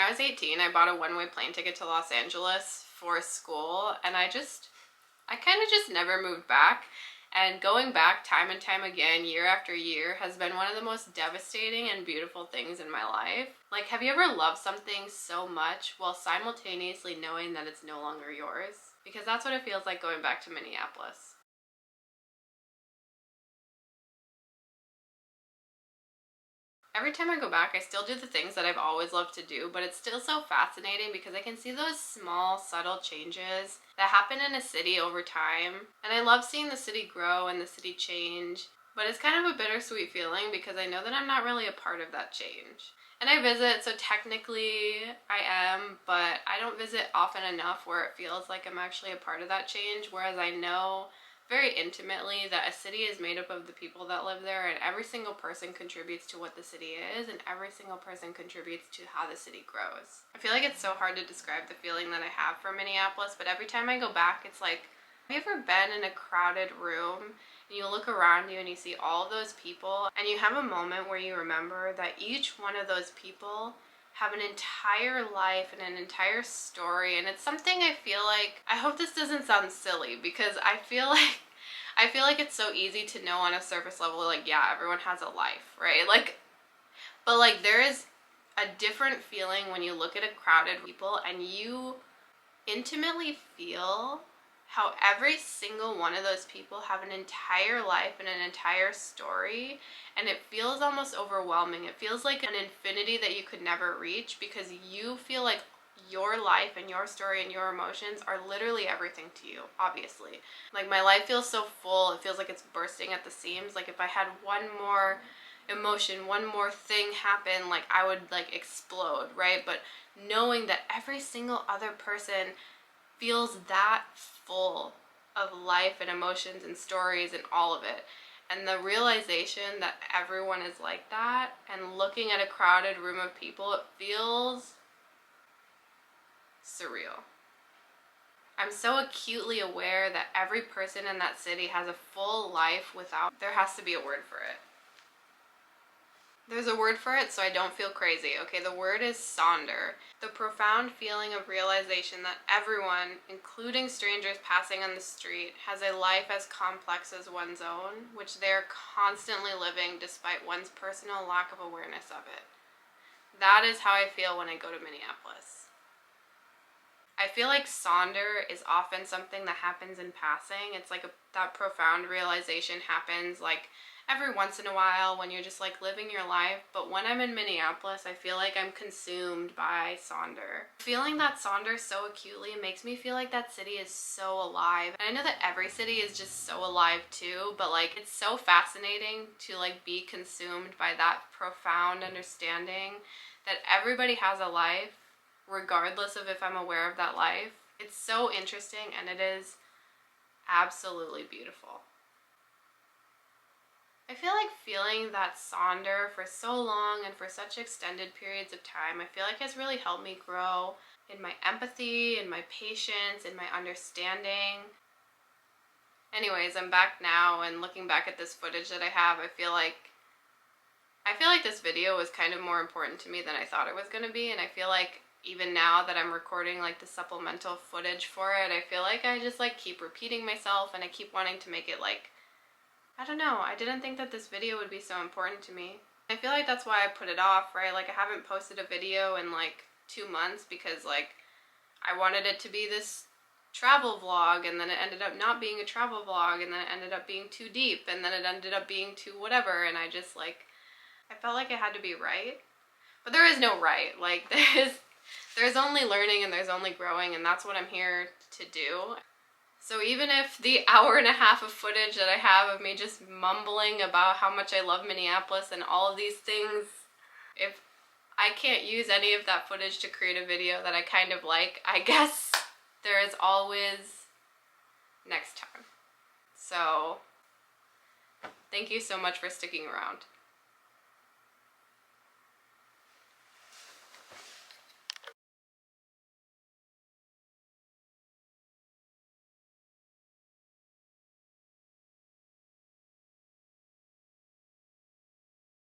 I was 18, I bought a one-way plane ticket to Los Angeles for school, and I kind of just never moved back. And going back time and time again, year after year, has been one of the most devastating and beautiful things in my life. Like, have you ever loved something so much while simultaneously knowing that it's no longer yours? Because that's what it feels like going back to Minneapolis. Every time I go back, I still do the things that I've always loved to do, but it's still so fascinating because I can see those small, subtle changes that happen in a city over time. And I love seeing the city grow and the city change, but it's kind of a bittersweet feeling because I know that I'm not really a part of that change. And I visit, so technically I am, but I don't visit often enough where it feels like I'm actually a part of that change, whereas I know very intimately that a city is made up of the people that live there, and every single person contributes to what the city is, and every single person contributes to how the city grows. I feel like it's so hard to describe the feeling that I have for Minneapolis, but every time I go back, it's like, have you ever been in a crowded room and you look around you and you see all of those people, and you have a moment where you remember that each one of those people have an entire life and an entire story. And it's something I feel like, I hope this doesn't sound silly, because I feel like it's so easy to know on a surface level, like, yeah, everyone has a life, right? Like, but like, there is a different feeling when you look at a crowded people and you intimately feel how every single one of those people have an entire life and an entire story, and it feels almost overwhelming. It feels like an infinity that you could never reach, because you feel like your life and your story and your emotions are literally everything to you, obviously. Like, my life feels so full, it feels like it's bursting at the seams. Like, if I had one more emotion, one more thing happen, like, I would like explode, right? But knowing that every single other person feels that full of life and emotions and stories and all of it, and the realization that everyone is like that, and looking at a crowded room of people, it feels surreal. I'm so acutely aware that every person in that city has a full life without, there has to be a word for it. There's a word for it so I don't feel crazy. Okay, the word is sonder. The profound feeling of realization that everyone, including strangers passing on the street, has a life as complex as one's own, which they are constantly living despite one's personal lack of awareness of it. That is how I feel when I go to Minneapolis. I feel like sonder is often something that happens in passing. It's like that profound realization happens like every once in a while when you're just like living your life. But when I'm in Minneapolis, I feel like I'm consumed by sonder. Feeling that sonder so acutely makes me feel like that city is so alive. And I know that every city is just so alive too, but like, it's so fascinating to like be consumed by that profound understanding that everybody has a life, regardless of if I'm aware of that life. It's so interesting, and it is absolutely beautiful. I feel like feeling that sonder for so long and for such extended periods of time, I feel like has really helped me grow in my empathy, in my patience, in my understanding. Anyways, I'm back now, and looking back at this footage that I have, I feel like this video was kind of more important to me than I thought it was going to be, and I feel like even now that I'm recording like the supplemental footage for it, I feel like I just like keep repeating myself, and I keep wanting to make it like, I don't know, I didn't think that this video would be so important to me. I feel like that's why I put it off, right? Like, I haven't posted a video in like 2 months because like I wanted it to be this travel vlog, and then it ended up not being a travel vlog, and then it ended up being too deep, and then it ended up being too whatever, and I just like, I felt like it had to be right. But there is no right. Like, there's only learning and there's only growing, and that's what I'm here to do. So even if the hour and a half of footage that I have of me just mumbling about how much I love Minneapolis and all of these things, if I can't use any of that footage to create a video that I kind of like, I guess there is always next time. So thank you so much for sticking around.